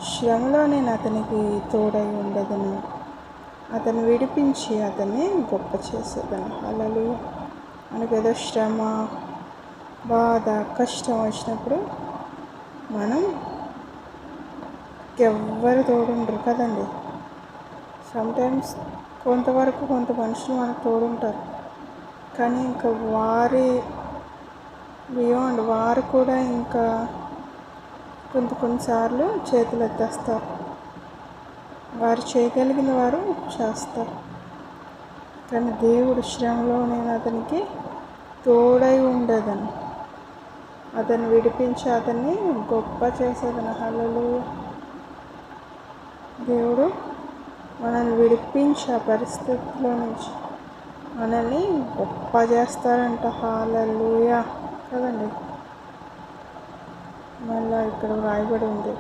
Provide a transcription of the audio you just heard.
శ్రమలో నేను అతనికి తోడై ఉండేదను, అతను విడిపించి అతన్ని గొప్ప చేసేదను. హల్లెలూయా. మనకేదో శ్రమ, బాధ, కష్టం వచ్చినప్పుడు మనం ఎవ్వరు తోడుండరు కదండి. సమ్టైమ్స్ కొంతవరకు కొంత మనుషులు మనకు తోడుంటారు, కానీ ఇంకా వారు కూడా ఇంకా కొన్నిసార్లు చేతులు ఎత్తేస్తారు. వారు చేయగలిగిన వారు చేస్తారు, కానీ దేవుడు శ్రమలో నేను అతనికి తోడై ఉండేదను, అతన్ని విడిపించి అతన్ని గొప్ప చేసేదను. హల్లెలూయా. దేవుడు మనల్ని విడిపించి ఆ పరిస్థితిలో నుంచి మనల్ని గొప్ప చేస్తారంట. హల్లెలూయా కదండి. మళ్ళీ ఇక్కడ వ్రాయబడి ఉంది,